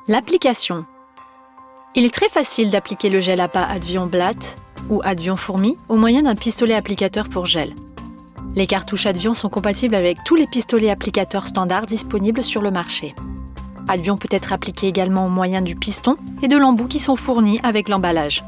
L'application. Il est très facile d'appliquer le gel à pas Advion Blatt ou Advion Fourmi au moyen d'un pistolet applicateur pour gel. Les cartouches Advion sont compatibles avec tous les pistolets applicateurs standards disponibles sur le marché. Advion peut être appliqué également au moyen du piston et de l'embout qui sont fournis avec l'emballage.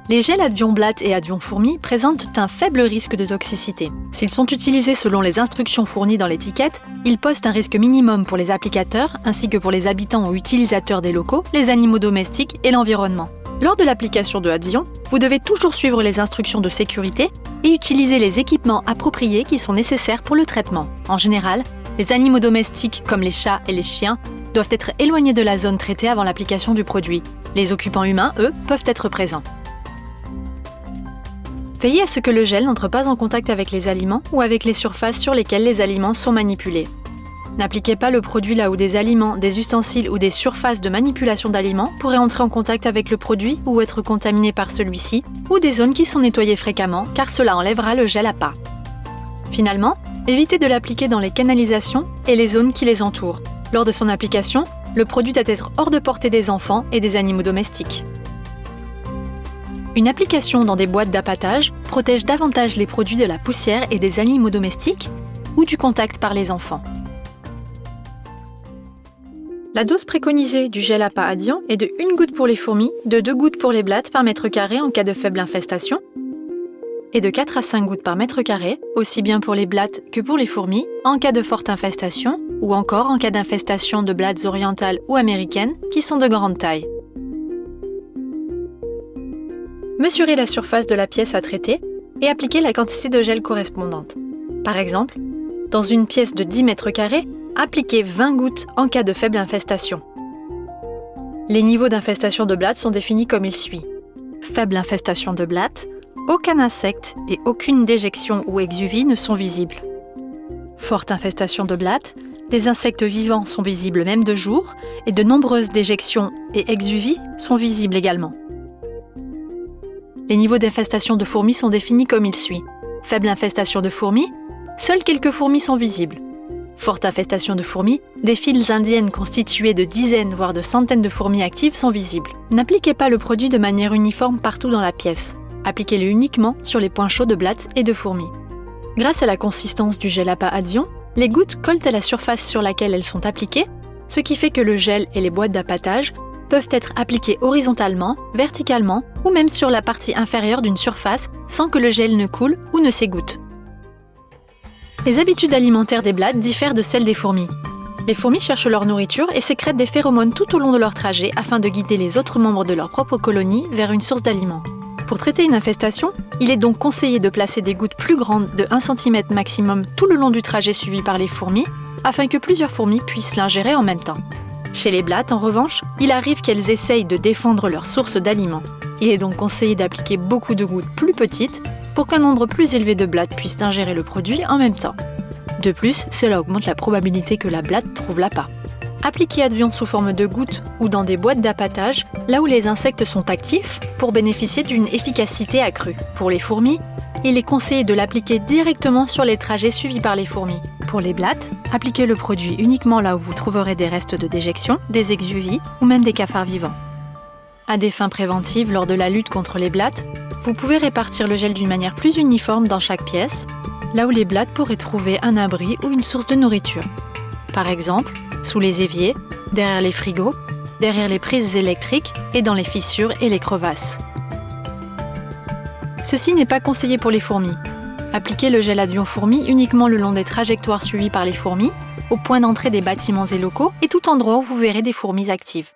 Les gels Advion Blatt et Advion Fourmi présentent un faible risque de toxicité. S'ils sont utilisés selon les instructions fournies dans l'étiquette, ils posent un risque minimum pour les applicateurs ainsi que pour les habitants ou utilisateurs des locaux, les animaux domestiques et l'environnement. Lors de l'application de Advion, vous devez toujours suivre les instructions de sécurité et utiliser les équipements appropriés qui sont nécessaires pour le traitement. En général, les animaux domestiques comme les chats et les chiens doivent être éloignés de la zone traitée avant l'application du produit. Les occupants humains, eux, peuvent être présents. Veillez à ce que le gel n'entre pas en contact avec les aliments ou avec les surfaces sur lesquelles les aliments sont manipulés. N'appliquez pas le produit là où des aliments, des ustensiles ou des surfaces de manipulation d'aliments pourraient entrer en contact avec le produit ou être contaminés par celui-ci, ou des zones qui sont nettoyées fréquemment, car cela enlèvera le gel à pas. Finalement, évitez de l'appliquer dans les canalisations et les zones qui les entourent. Lors de son application, le produit doit être hors de portée des enfants et des animaux domestiques. Une application dans des boîtes d'appâtage protège davantage les produits de la poussière et des animaux domestiques ou du contact par les enfants. La dose préconisée du gel à pas Advion est de 1 goutte pour les fourmis, de 2 gouttes pour les blattes par mètre carré en cas de faible infestation, et de 4 à 5 gouttes par mètre carré, aussi bien pour les blattes que pour les fourmis, en cas de forte infestation, ou encore en cas d'infestation de blattes orientales ou américaines qui sont de grande taille. Mesurez la surface de la pièce à traiter et appliquez la quantité de gel correspondante. Par exemple, dans une pièce de 10 mètres carrés, appliquez 20 gouttes en cas de faible infestation. Les niveaux d'infestation de blattes sont définis comme il suit. Faible infestation de blattes, aucun insecte et aucune déjection ou exuvie ne sont visibles. Forte infestation de blattes, des insectes vivants sont visibles même de jour et de nombreuses déjections et exuvies sont visibles également. Les niveaux d'infestation de fourmis sont définis comme il suit. Faible infestation de fourmis, seules quelques fourmis sont visibles. Forte infestation de fourmis, des files indiennes constituées de dizaines voire de centaines de fourmis actives sont visibles. N'appliquez pas le produit de manière uniforme partout dans la pièce. Appliquez-le uniquement sur les points chauds de blattes et de fourmis. Grâce à la consistance du gel à pas Advion, les gouttes collent à la surface sur laquelle elles sont appliquées, ce qui fait que le gel et les boîtes d'appâtage peuvent être appliqués horizontalement, verticalement ou même sur la partie inférieure d'une surface sans que le gel ne coule ou ne s'égoutte. Les habitudes alimentaires des blattes diffèrent de celles des fourmis. Les fourmis cherchent leur nourriture et sécrètent des phéromones tout au long de leur trajet afin de guider les autres membres de leur propre colonie vers une source d'aliments. Pour traiter une infestation, il est donc conseillé de placer des gouttes plus grandes de 1 cm maximum tout le long du trajet suivi par les fourmis afin que plusieurs fourmis puissent l'ingérer en même temps. Chez les blattes, en revanche, il arrive qu'elles essayent de défendre leur source d'aliments. Il est donc conseillé d'appliquer beaucoup de gouttes plus petites pour qu'un nombre plus élevé de blattes puissent ingérer le produit en même temps. De plus, cela augmente la probabilité que la blatte trouve l'appât. Appliquez Advion sous forme de gouttes ou dans des boîtes d'appâtage, là où les insectes sont actifs, pour bénéficier d'une efficacité accrue. Pour les fourmis, il est conseillé de l'appliquer directement sur les trajets suivis par les fourmis. Pour les blattes, appliquez le produit uniquement là où vous trouverez des restes de déjection, des exuvies ou même des cafards vivants. À des fins préventives, lors de la lutte contre les blattes, vous pouvez répartir le gel d'une manière plus uniforme dans chaque pièce, là où les blattes pourraient trouver un abri ou une source de nourriture. Par exemple, sous les éviers, derrière les frigos, derrière les prises électriques et dans les fissures et les crevasses. Ceci n'est pas conseillé pour les fourmis. Appliquez le gel Advion Fourmi uniquement le long des trajectoires suivies par les fourmis, au point d'entrée des bâtiments et locaux et tout endroit où vous verrez des fourmis actives.